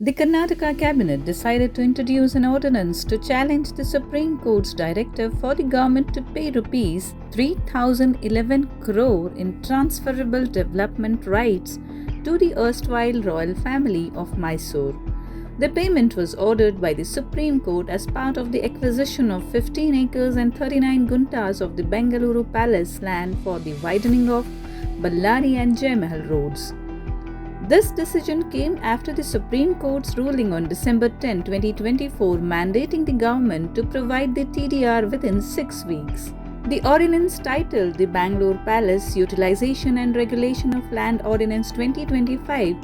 The Karnataka cabinet decided to introduce an ordinance to challenge the Supreme Court's directive for the government to pay rupees 3011 crore in transferable development rights to the erstwhile royal family of Mysore. The payment was ordered by the Supreme Court as part of the acquisition of 15 acres and 39 guntas of the Bengaluru Palace land for the widening of Ballari and Jaimahal roads. This decision came after the Supreme Court's ruling on December 10, 2024, mandating the government to provide the TDR within 6 weeks. The ordinance, titled the Bangalore Palace Utilization and Regulation of Land Ordinance 2025,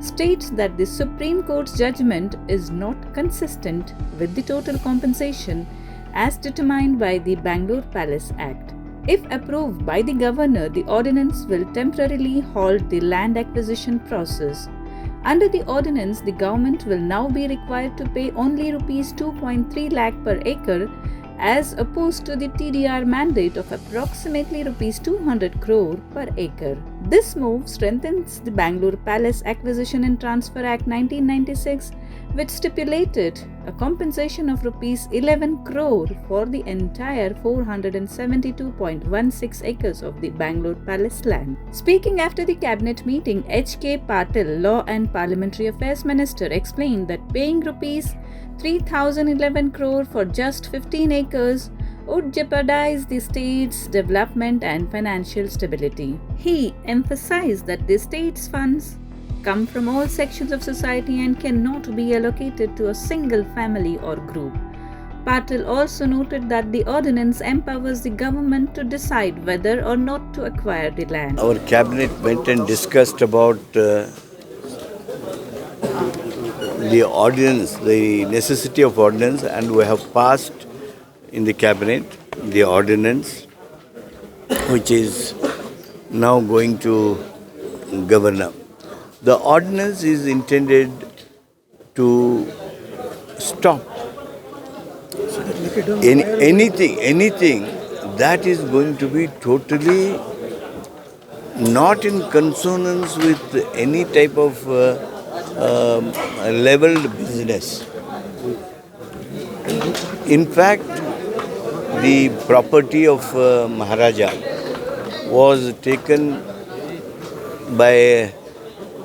states that the Supreme Court's judgment is not consistent with the total compensation as determined by the Bangalore Palace Act. If approved by the governor, the ordinance will temporarily halt the land acquisition process. Under the ordinance, the government will now be required to pay only Rs 2.3 lakh per acre as opposed to the TDR mandate of approximately Rs 200 crore per acre. This move strengthens the Bangalore Palace Acquisition and Transfer Act 1996, which stipulated a compensation of Rs 11 crore for the entire 472.16 acres of the Bangalore Palace land. Speaking after the cabinet meeting, H.K. Patil, Law and Parliamentary Affairs Minister, explained that paying Rs 3011 crore for just 15 acres would jeopardize the state's development and financial stability. He emphasized that the state's funds come from all sections of society and cannot be allocated to a single family or group. Patil also noted that the ordinance empowers the government to decide whether or not to acquire the land. Our cabinet went and discussed about the ordinance, the necessity of ordinance, and we have passed in the cabinet the ordinance which is now going to govern. The ordinance is intended to stop anything that is going to be totally not in consonance with any type of leveled business. In fact, the property of Maharaja was taken by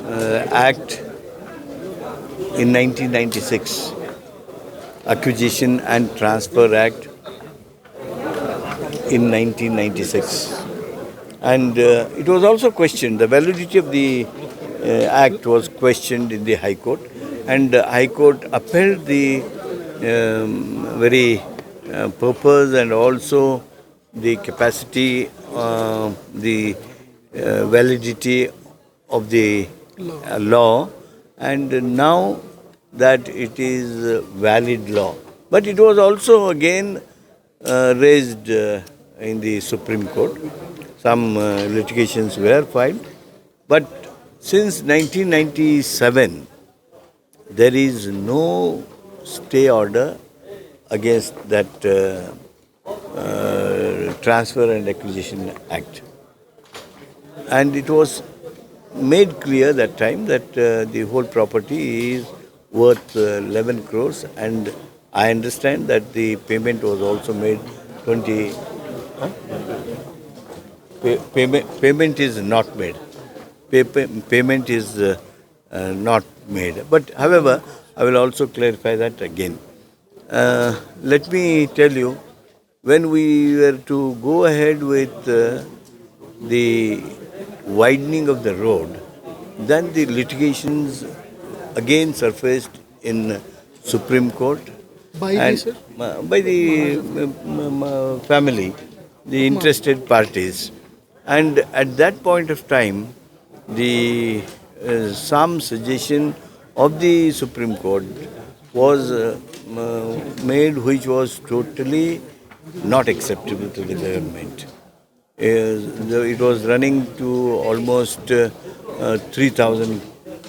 Act in 1996, Acquisition and Transfer Act in 1996. And it was also questioned, the validity of the Act was questioned in the High Court, and the High Court upheld the very purpose and also the capacity, the validity of the law, and now that it is valid law. But it was also again raised in the Supreme Court. Some litigations were filed, but since 1997 there is no stay order against that Transfer and Acquisition Act. And it was made clear that time that the whole property is worth 11 crores, and I understand that the payment was also made 20. Payment is not made. Payment is not made. But however, I will also clarify that again. Let me tell you, when we were to go ahead with the widening of the road, then the litigations again surfaced in Supreme Court by the family, the interested parties. And at that point of time, the some suggestion of the Supreme Court was made, which was totally not acceptable to the government. It was running to almost 3,000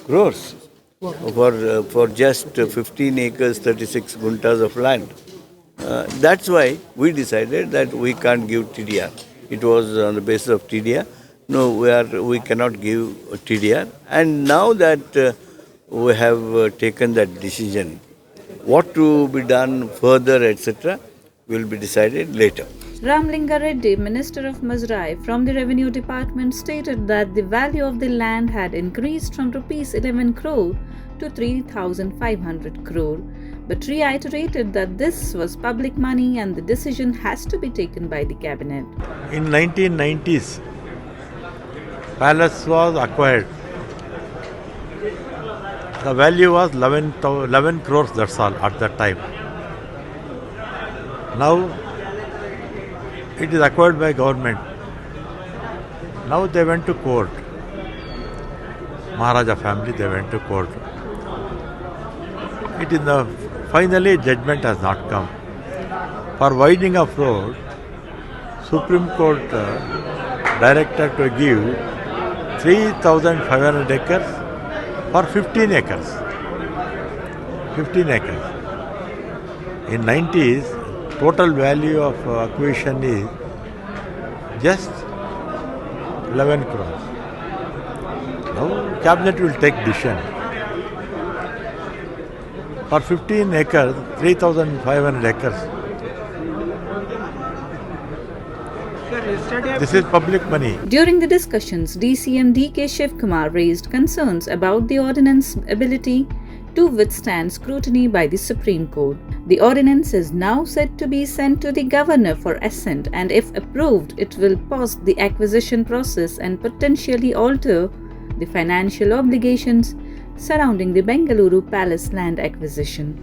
crores for just 15 acres, 36 guntas of land. That's why we decided that we can't give TDR. It was on the basis of TDR. No, we cannot give TDR. And now that we have taken that decision. What to be done further, etc., will be decided later. Ramlinga Reddy, Minister of Madurai from the Revenue Department, stated that the value of the land had increased from Rs 11 crore to 3,500 crore, but reiterated that this was public money and the decision has to be taken by the cabinet. In 1990s, palace was acquired. The value was 11 crores, that's all, at that time. Now, it is acquired by government. Now they went to court. Maharaja family, they went to court. Finally judgment has not come. For widening of road, Supreme Court directed to give 3,500 acres for 15 acres. 15 acres. In 90s, total value of acquisition is just 11 crores. Now cabinet will take decision. For 15 acres, 3,500 acres. This is public money. During the discussions, DCM DK Shivkumar raised concerns about the ordinance ability to withstand scrutiny by the Supreme Court. The ordinance is now said to be sent to the governor for assent, and if approved, it will pause the acquisition process and potentially alter the financial obligations surrounding the Bengaluru Palace land acquisition.